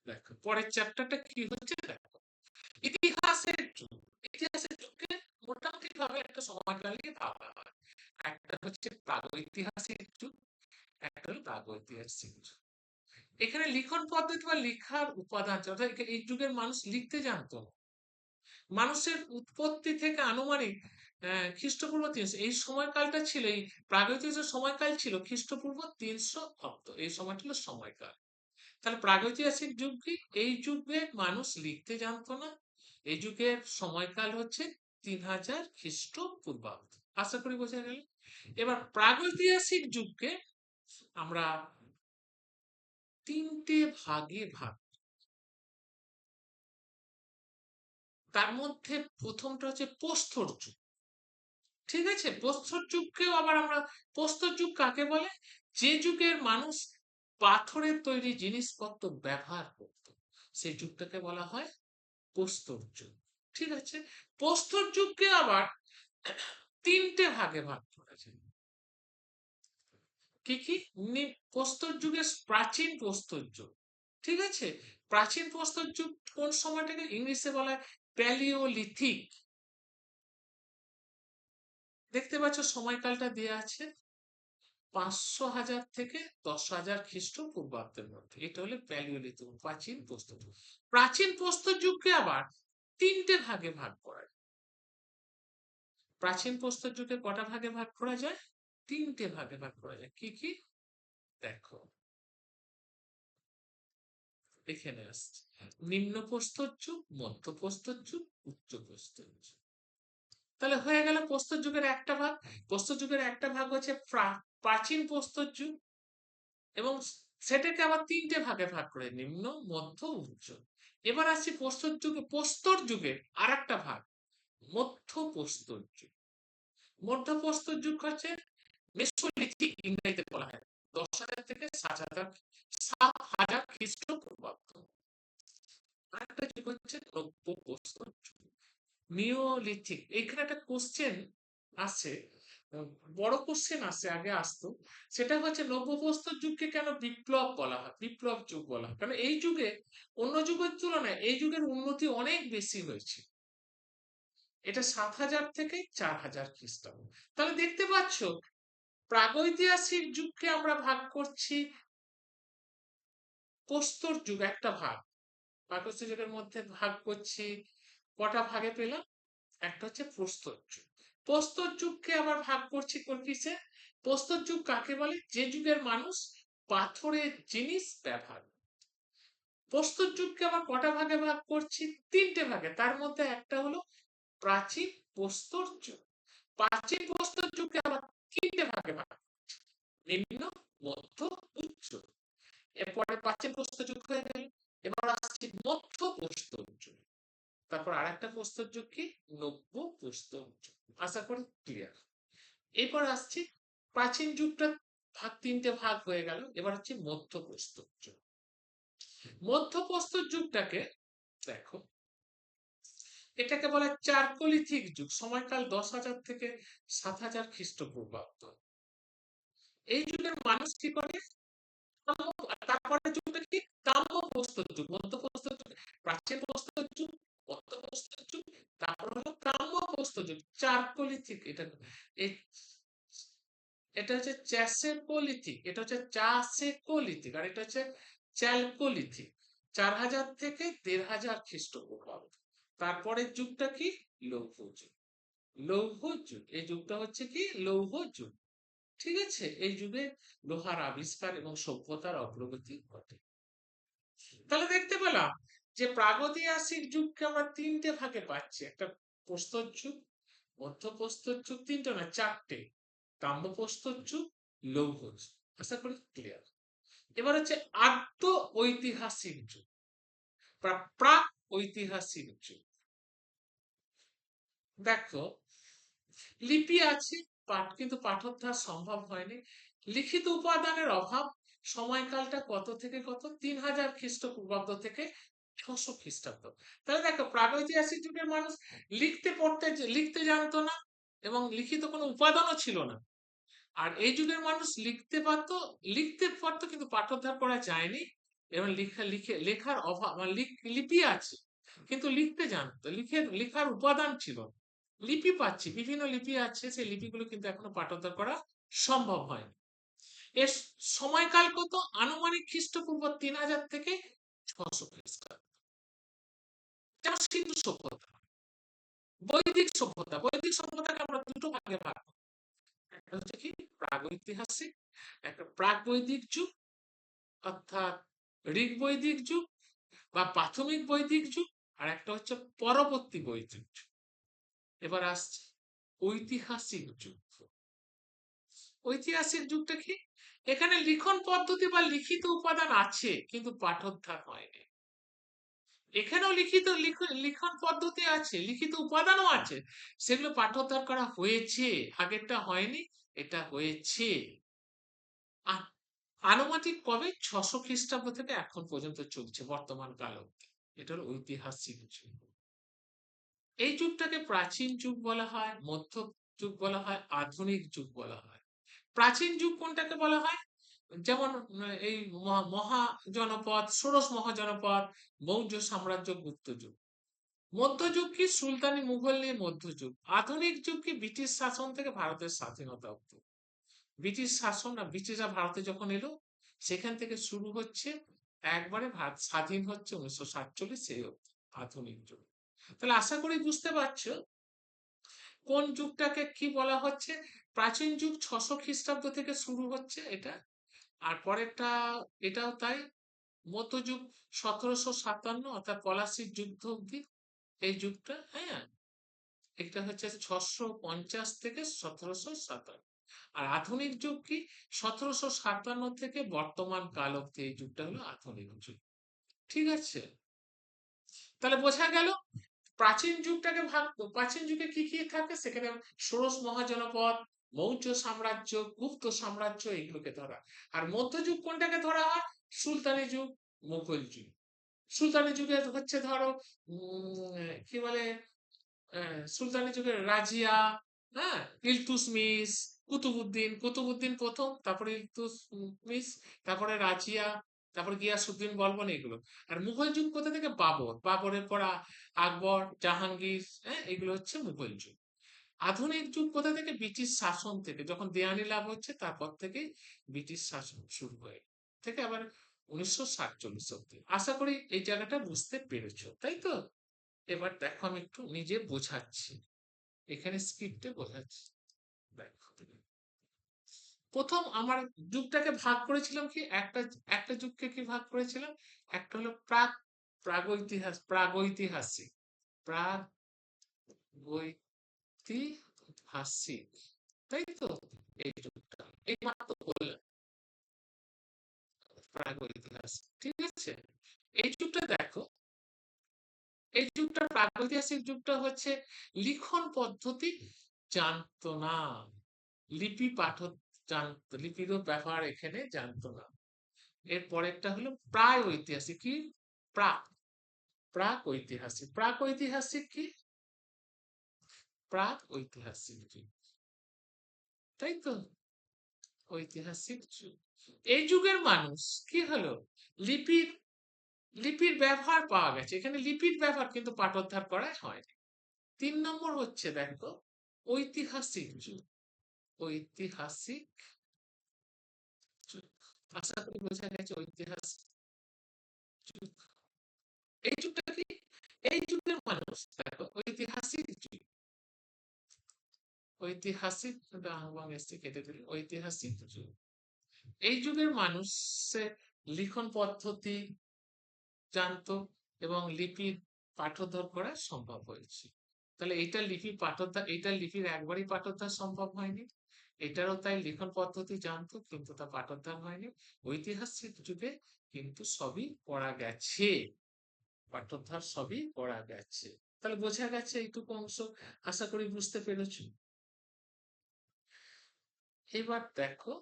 দেখো পরের চ্যাপ্টারটা কি হচ্ছে দেখো, ইতিহাসের যুগ। ইতিহাসের যুগকে মোটামুটি ভাবে একটা সময়কালকে ভাবা হয়। একটা হচ্ছে প্রাগৈতিহাসিক যুগ, একটা হলো প্রাগৈতিহাসিক যুগ। এখানে লিখন পদ্ধতি বা লেখার উপাদান, অর্থাৎ এই যুগের মানুষ লিখতে জানতো না। মানুষের উৎপত্তি থেকে আনুমানিক খ্রিস্টপূর্ব 300, এই সময়কালটা ছিল, এই প্রাগৈতিহাসিক সময়কাল ছিল খ্রিস্টপূর্ব 300 অব্দ, এই সময়টা হলো সময়কাল। তাহলে প্রাগৈতিহাসিক যুগ কি? এই যুগে মানুষ লিখতে জানতো না। এই যুগের সময়কাল হচ্ছে 3000 খ্রিস্টপূর্বাব্দ। আশা করি বোঝা গেল। এবার প্রাগৈতিহাসিক যুগকে আমরা তিনটে ভাগে ভাগ। তার মধ্যে প্রথমটা হচ্ছে প্রস্তর যুগ। ঠিক আছে, প্রস্তর যুগকেও আবার আমরা, প্রস্তর যুগ কাকে বলে? যে যুগের মানুষ পাথরের তৈরি জিনিসপত্র ব্যবহার করত, সেই যুগটাকে বলা হয় প্রস্তর যুগ। ঠিক আছে, প্রস্তর যুগকে আবার তিনটে ভাগে ভাগ করা যায়। কি কি? প্রস্তর যুগের প্রাচীন প্রস্তর যুগ। ঠিক আছে, প্রাচীন প্রস্তর যুগ কোন সময়টাকে ইংলিশে বলা হয় প্যালিওলিথিক। দেখতে পাচ্ছ সময়কালটা দেওয়া আছে 500,000 থেকে 10,000 খ্রিস্টপূর্বাব্দের মধ্যে। এটা হলো প্যালিওলিথিক, প্রাচীন প্রস্তর যুগ। প্রাচীন প্রস্তর যুগকে আবার তিনটে ভাগে ভাগ করা যায়। প্রাচীন প্রস্তর যুগে কটা ভাগে ভাগ করা যায়? তিনটে ভাগে ভাগ করা যায়। কি কি? দেখো এখানে আসছে, নিম্ন প্রস্তর যুগ, মধ্য প্রস্তর যুগ, উচ্চ প্রস্তর যুগ। তাহলে হয়ে গেল প্রস্তর যুগের একটা ভাগ। প্রস্তর যুগের একটা ভাগ হচ্ছে প্রাচীন প্রস্তর যুগ, এবং সেটাকে আবার তিনটে ভাগে ভাগ করে, নিম্ন, মধ্য, উচ্চ। এবার আসছি প্রস্তর যুগে, প্রস্তর যুগের আর একটা ভাগ মধ্য প্রস্তর যুগ। মধ্য প্রস্তর যুগ হচ্ছে মেসোলিথিক, ইংরেজিতে বলা হয় 10,000 থেকে 7,000 খ্রিস্টপূর্বাব্দ। আরেকটা যুগ হচ্ছে নব্য প্রস্তর যুগ, নিওলিথিক। এখানে একটা কোশ্চেন আছে, বড় কোশ্চেন আছে, আগে আসতো। সেটা হচ্ছে নব্যপ্রস্তর যুগকে কেন বিপ্লব বলা হয়, বিপ্লব যুগ বলা হয়? কারণ এই যুগে অন্য যুগের তুলনায় এই যুগের উন্নতি অনেক বেশি হয়েছে। এটা 7,000 থেকে 4,000 খ্রিস্টাব্দ। তাহলে দেখতে পাচ্ছ প্রাগৈতিহাসিক যুগকে আমরা ভাগ করছি, প্রস্তর যুগ একটা ভাগ, প্রাগৈতিহাসিক যুগের মধ্যে ভাগ করছি, কটা ভাগে পেলাম? একটা হচ্ছে প্রস্তর যুগ। প্রস্তর যুগকে আবার ভাগ করছি কোন কিসে? প্রস্তর যুগ কাকে বলে? যে যুগের মানুষ পাথরের জিনিস ব্যবহার। প্রস্তর যুগকে আবার কটা ভাগে ভাগ করছি? তিনটে ভাগে। তার মধ্যে একটা হলো প্রাচীন প্রস্তর যুগ। প্রাচীন প্রস্তর যুগকে আবার তিনটে ভাগে ভাগ, নিম্ন, মধ্য, উচ্চ। এরপরে প্রাচীন প্রস্তর যুগ হয়ে গেল। এবার আসছি মধ্য প্রস্তর যুগ। তারপর আর একটা প্রস্তর যুগ কি? নব্য প্রস্তর যুগ। আশা করি ক্লিয়ার। এরপর আসছি প্রাচীন যুগটা ভাগ, তিনটে ভাগ হয়ে গেল। এবার হচ্ছে মধ্য প্রস্তর যুগ। মধ্য প্রস্তর যুগটাকে দেখো, এটাকে বলে চার্কোলিথিক যুগ, সময়কাল 10,000 থেকে 7,000 খ্রিস্টপূর্বাব্দ। এই যুগের মানুষ কি করে? তারপরে যুগটা কি? তাম্র প্রস্তর যুগ, মধ্য প্রস্তর যুগ, প্রাচীন প্রস্তর যুগ, মধ্য প্রস্তর যুগ, তারপর হলো তাম্র প্রস্তর যুগ, চার্কোলিথিক। এটা এই, এটা হচ্ছে চ্যাসেকোলিথিক, এটা হচ্ছে চাসেকোলিথিক, আর এটা হচ্ছে চ্যালকোলিথিক। 4,000 থেকে 1,500 খ্রিস্টপূর্বাব্দ। তারপরের যুগটা কি? লৌহ যুগ। লৌহ যুগ, এই যুগটা হচ্ছে কি? লৌহ যুগ। ঠিক আছে, এই যুগে লোহার আবিষ্কার এবং সভ্যতার অগ্রগতি ঘটে। তাহলে দেখতে পেলাম যে প্রাগৈতিহাসিক যুগকে আমরা তিনটে ভাগে পাচ্ছি, একটা প্রস্তর যুগ, মধ্য প্রস্তর যুগ, তিনটে না চারটে, তাম্র প্রস্তর যুগ, লৌহ যুগ। আশা করি ক্লিয়ার। এবার হচ্ছে আদ্য ঐতিহাসিক যুগ, প্রাক ঐতিহাসিক যুগ। দেখো লিপি আছে, পাঠ কিন্তু পাঠোদ্ধার সম্ভব হয়নি, লিখিত উপাদানের অভাব। সময়কালটা কত থেকে কত? 3,000 খ্রিস্টপূর্বাব্দ থেকে 600 খ্রিস্টাব্দ। তাহলে দেখো প্রাগৈতিহাসিক যুগের মানুষ লিখতে পড়তে, লিখতে জানতো না, এবং লিখিত কোনো উপাদানও ছিল না। আর এই যুগের মানুষ লিখতে পারতো, লিখতে পারতো কিন্তু পাঠোদ্ধার করা যায়নি, এবং লেখার অভাব, মানে লিপি আছে কিন্তু লিখতে জানতো, লেখার উপাদান ছিল না। লিপি পাচ্ছি, বিভিন্ন লিপি আছে, সেই লিপিগুলো কিন্তু এখনো পাঠোদ্ধার করা সম্ভব হয়নি। এর সময়কাল কত? আনুমানিক খ্রিস্টপূর্ব 3000 থেকে 600 খ্রিস্টাব্দ। যেমন সিন্ধু সভ্যতা, বৈদিক সভ্যতাকে আমরা দুটো ভাগে ভাগ করি। একটা হচ্ছে কি প্রাগৈতিহাসিক, একটা প্রাক-বৈদিক যুগ, অর্থাৎ ঋগ বৈদিক যুগ বা প্রাথমিক বৈদিক যুগ, আর একটা হচ্ছে পরবর্তী বৈদিক যুগ। এবার আসছে ঐতিহাসিক যুগ। ঐতিহাসিক যুগটা কি? এখানে লিখন পদ্ধতি বা লিখিত উপাদান আছে কিন্তু পাঠোদ্ধার হয়নি। এখানেও লিখন পদ্ধতি আছে, লিখিত উপাদানও আছে, সেগুলো পাঠোদ্ধার করা হয়েছে। আগেরটা হয়নি, এটা হয়েছে। আনুমানিক কবে? 600 খ্রিস্টাব্দ থেকে এখন পর্যন্ত চলছে, বর্তমান কাল অব্দি। এটা হলো ঐতিহাসিক যুগ। এই যুগটাকে প্রাচীন যুগ বলা হয়, মধ্য যুগ বলা হয়, আধুনিক যুগ বলা হয়। প্রাচীন যুগ কোনটাকে বলা হয়? যেমন এই মহাজনপদ, ষোড়শ মহাজনপদ, মৌর্য সাম্রাজ্য, গুপ্ত যুগ। মধ্যযুগ কি? সুলতানি মুঘল নিয়ে মধ্যযুগ। আধুনিক যুগ কি? ব্রিটিশ শাসন থেকে ভারতের স্বাধীনতা অব্দি। ব্রিটিশ শাসন না, ব্রিটিশরা ভারতে যখন এলো সেখান থেকে শুরু হচ্ছে, একবারে ভারত স্বাধীন হচ্ছে 1947, সেই অব্দি আধুনিক যুগ। তাহলে আশা করি বুঝতে পারছো কোন যুগটাকে কি বলা হচ্ছে। প্রাচীন যুগ 600 খ্রিস্টাব্দ থেকে শুরু হচ্ছে এটা, আর পরেরটা এটাও তাই। মধ্যযুগ 1757 অর্থাৎ পলাশির যুদ্ধ অব্দি এই যুগটা, হ্যাঁ। এটা হচ্ছে 650 থেকে 1757। আর আধুনিক যুগ কি? 1757 থেকে বর্তমান কাল অব্দি এই যুগটা হলো আধুনিক যুগ। ঠিক আছে, তাহলে বোঝা গেল প্রাচীন যুগটাকে ভাগ। প্রাচীন যুগে কি কি থাকে সেখানে? ষোড়শ মহাজনপদ, মৌর্য সাম্রাজ্য, গুপ্ত সাম্রাজ্য, এগুলোকে ধরা। আর মধ্যযুগ কোনটাকে ধরা হয়? সুলতানি যুগ, মুঘল যুগ। সুলতানি যুগে হচ্ছে ধরো কি বলে, সুলতানি যুগের রাজিয়া, হ্যাঁ, ইলতুৎমিশ, কুতুবুদ্দিন প্রথম, তারপরে ইলতুৎমিশ, তারপরে রাজিয়া, তারপরে গিয়াসুদ্দিন বলবন, এগুলো। আর মুঘল যুগ কোথা থেকে? বাবরের পর আকবর, জাহাঙ্গীর, হ্যাঁ, এগুলো হচ্ছে মুঘল যুগ। আধুনিক যুগ কোথা থেকে? ব্রিটিশ শাসন থেকে, যখন দেওয়ানি লাভ হচ্ছে তারপর থেকে ব্রিটিশ শাসন শুরু হয়ে থেকে আবার 1947 অব্দি। আশা করি এই জায়গাটা বুঝতে পেরেছো, তাই তো? এবার দেখো আমি একটু নিজে বোঝাচ্ছি, এখানে স্ক্রিপ্টে বোঝাচ্ছি। দেখো, প্রথম আমার যুগটাকে ভাগ করেছিলাম কি, একটা একটা যুগকে কি ভাগ করেছিলাম? একটা হলো প্রাগৈতিহাসিক, প্রাগৈতিহাসিক, তাই তো? এই যুগটা এই মাত্র বললাম, প্রাগৈতিহাসিক, ঠিক আছে। এই যুগটা দেখো, এই যুগটা প্রাগৈতিহাসিক যুগটা হচ্ছে লিখন পদ্ধতি জানতো না, লিপি পাঠ জানতো, লিপিরও ব্যবহার এখানে জানতো না। এর পরেরটা হলো প্রায় ঐতিহাসিক। কি? প্রাক প্রাক ঐতিহাসিক। প্রাক ঐতিহাসিক কি? প্রাক ঐতিহাসিক যুগ, তাই তো? ঐতিহাসিক যুগ। এই যুগের মানুষ কি হলো? লিপির লিপির ব্যবহার পাওয়া গেছে, এখানে লিপির ব্যবহার কিন্তু পাঠোদ্ধার করা হয়নি। 3 নম্বর হচ্ছে দেখো ঐতিহাসিক যুগ। ঐতিহাসিক যুগ, আশা করি বোঝা গেছে ঐতিহাসিক যুগ। এই যুগটা কি? এই যুগের মানুষ দেখো ঐতিহাসিক যুগ, ঐতিহাসিক কেটে দিল, ঐতিহাসিক যুগ। এই যুগের মানুষের লিখন পদ্ধতি জানতো এবং লিপির পাঠোদ্ধার করা সম্ভব হয়েছে। তাহলে এটা লিপির পাঠোদ্ধার, এটা লিপির একবারই পাঠোদ্ধার সম্ভব হয়নি। এটারও তাই লিখন পদ্ধতি জানতো কিন্তু তা পাঠোদ্ধার হয়নি। ঐতিহাসিক যুগে কিন্তু সবই পড়া গেছে, পাঠোদ্ধার সবই পড়া গেছে। তাহলে বোঝা গেছে এইটুকু অংশ, আশা করি বুঝতে পেরেছো। এবার দেখো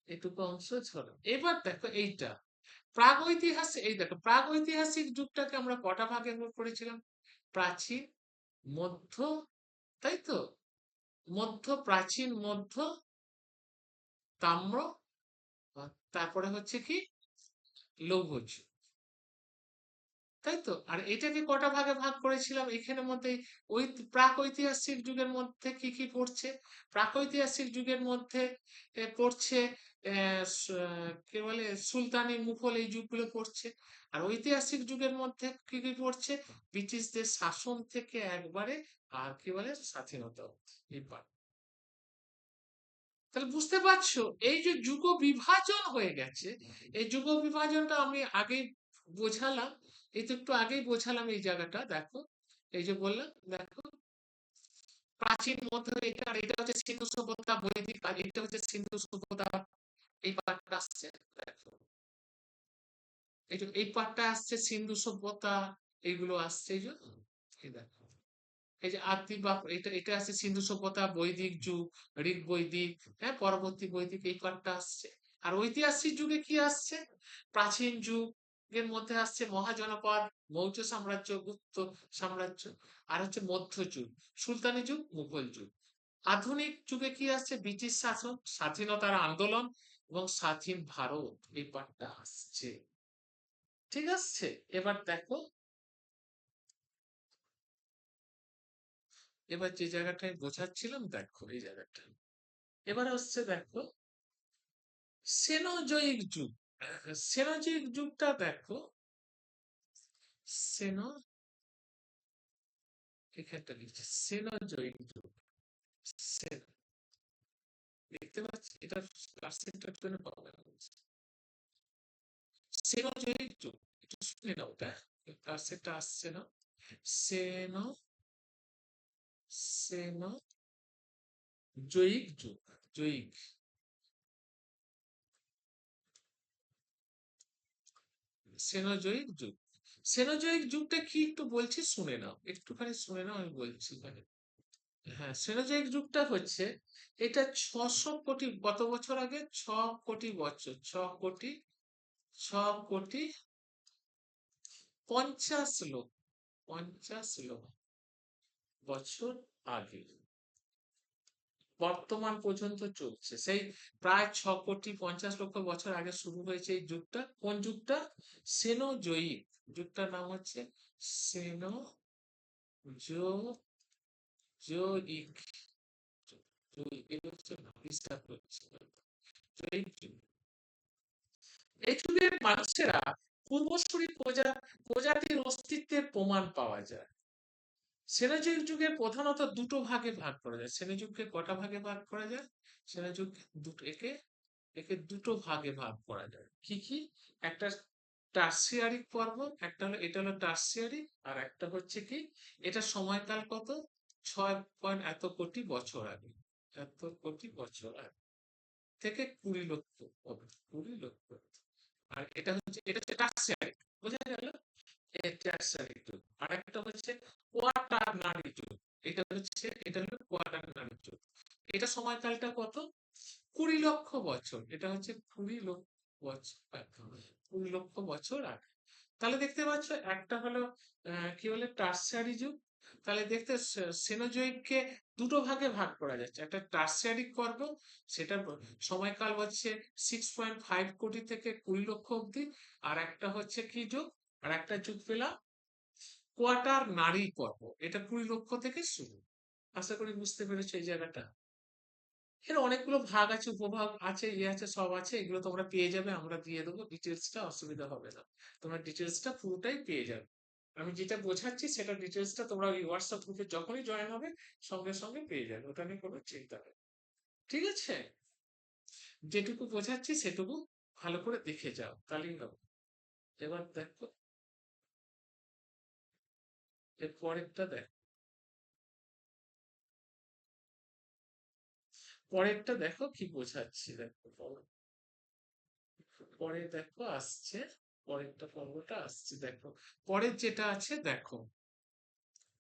এইটুকু অংশ ধরো, এবার দেখো এইটা প্রাগৈতিহাসিক। এই দেখো প্রাগৈতিহাসিক যুগটাকে আমরা কটা ভাগে ভাগ করেছিলাম? প্রাচীন, মধ্য, তাই তো? মধ্য, প্রাচীন, মধ্য, তাম্র, তারপরে হচ্ছে কি লৌহ যুগ, তাই তো। আর এটাকে কটা ভাগে ভাগ করেছিলাম এখানের মধ্যে, ওই প্রাক ঐতিহাসিক যুগের মধ্যে কি কি পড়ছে? প্রাক ঐতিহাসিক যুগের মধ্যে পড়ছে কি বলে সুলতানি মুঘল, এই যুগগুলো পড়ছে। আর ঐতিহাসিক যুগের মধ্যে কি কি পড়ছে? ব্রিটিশদের শাসন থেকে একবারে আর কি বলে স্বাধীনতা অবধি, এই part। তাহলে বুঝতে পারছো এই যে যুগ বিভাজন হয়ে গেছে, এই যুগ বিভাজনটা আমি আগেই বোঝালাম, এই তো একটু আগেই বোঝালাম এই জায়গাটা দেখো, এই যে বললাম দেখো, প্রাচীন মধ্য এটা, আর এটা হচ্ছে সিন্ধু সভ্যতা বৈদিক, আর এটা হচ্ছে সিন্ধু সভ্যতা, এই পার্টটা আসছে দেখো, এই যে এই পার্টটা আসছে সিন্ধু সভ্যতা, এইগুলো আসছে এই যে, এই দেখো, এই যে আদি বা এটা এটা আছে সিন্ধু সভ্যতা, বৈদিক যুগ, ঋগ বৈদিক, হ্যাঁ পরবর্তী বৈদিক, এই পার্টটা আসছে। আর ঐতিহাসিক যুগে কি আসছে? প্রাচীন যুগের মধ্যে আসছে মহাজনপদ, মৌর্য সাম্রাজ্য, গুপ্ত সাম্রাজ্য। আর হচ্ছে মধ্যযুগ, সুলতানি যুগ, মুঘল যুগ। আধুনিক যুগে কি আসছে? ব্রিটিশ শাসন, স্বাধীনতার আন্দোলন এবং স্বাধীন ভারত, এই পার্টটা আসছে। ঠিক আছে, এবার দেখো, এবার যে জায়গাটায় বোঝাচ্ছিলাম দেখো এই জায়গাটা, এবার হচ্ছে দেখো সেনোজয়িক যুগ। সেনোজয়িক যুগটা দেখো, সেনো, এখানটা লিখছে সেনোজয়িক যুগ, সেনো, দেখতে পাচ্ছি এটা পার্সেন্টের জন্য পাবে না, সেনোজয়িক যুগ, একটু শুনে নাও ওটা, পার্সেন্টটা আসছে না, সেনো, সেনো জয়িক যুগ, জয়িক, সেনোজয়িক যুগ। সেনোজয়িক যুগটা কি একটু বলছি শুনে নাও, একটুখানি শুনে নাও, আমি বলছি মানে, হ্যাঁ সেনোজয়িক যুগটা হচ্ছে, এটা 600 কোটি, কত বছর আগে, 6 কোটি বছর, 6 কোটি, 6 কোটি 50 লক্ষ, 50 লক্ষ বছর আগে, বর্তমান পর্যন্ত চলছে, সেই প্রায় 6 কোটি 50 লক্ষ বছর আগে শুরু হয়েছে এই যুগটা। কোন যুগটা? সেনোজয়িক, যুগটার নাম হচ্ছে সেনোজয়িক, জয়িক, এই হচ্ছে হিসাব হচ্ছে জয়িক যুগ। এই যুগের মানুষেরা পূর্বসূরি প্রজাতির অস্তিত্বের প্রমাণ পাওয়া যায়। সেনোজয়িক যুগের প্রধানত দুটো ভাগে ভাগ করা যায়। সেনোযুগকে কটা ভাগে ভাগ করা যায়? সেনোযুগ দুটো, একে একে দুটো ভাগে ভাগ করা যায়। কি কি? একটা টারসিয়ারি পর্ব, একটা হলো, এটা হলো টারসিয়ারি, আর একটা হচ্ছে কি, এটা সময়কাল কত, 6 পয়েন্ট এত কোটি বছর আগে, এত কোটি বছর আগে থেকে 20 লক্ষ অব্দি, 20 লক্ষ। আর এটা হচ্ছে টারসিয়ারি, বোঝা গেল, এই টারসিয়ারি যুগ। আর একটা হচ্ছে কোয়াটারনারি যুগ, এটা হলো কোয়াটারনারি যুগ। এটা সময়কালটা কত, 20 লক্ষ বছর, এটা হচ্ছে 20 লক্ষ বছর, 20 লক্ষ বছর আগে। তাহলে দেখতে পাচ্ছ একটা হলো কি বলে টারসিয়ারি যুগ। তাহলে দেখতে সেনোজয়িককে দুটো ভাগে ভাগ করা যাচ্ছে, একটা টারসিয়ারি পর্ব, সেটা সময়কাল হচ্ছে 6.5 কোটি থেকে 20 লক্ষ অব্দি। আর একটা হচ্ছে কি যুগ, আর একটা যুগ পেলাম কোয়াটার নারী পর্ব, এটা 20 লক্ষ থেকে শুরু। আশা করি বুঝতে পেরেছো এই জায়গাটা। এর অনেকগুলো ভাগ আছে, উপভাগ আছে, ইয়ে আছে, সব আছে, এগুলো তোমরা পেয়ে যাবে, আমরা দিয়ে দেবো ডিটেলসটা, অসুবিধা হবে না, তোমরা ডিটেলসটা পুরোটাই পেয়ে যাবে। আমি যেটা বোঝাচ্ছি সেটা ডিটেলসটা তোমরা ওই হোয়াটসঅ্যাপ গ্রুপে যখনই জয়েন হবে সঙ্গে সঙ্গে পেয়ে যাবে, ওটা নিয়ে কোনো চিন্তা নেই। ঠিক আছে, যেটুকু বোঝাচ্ছি সেটুকু ভালো করে দেখে যাও, তাহলেই হবে। এবার দেখো এর পরেরটা দেখো, পরেরটা দেখো কি বোঝাচ্ছি, দেখো পরে দেখো আসছে, পরেরটা পর্বটা আসছে দেখো, পরের যেটা আছে দেখো,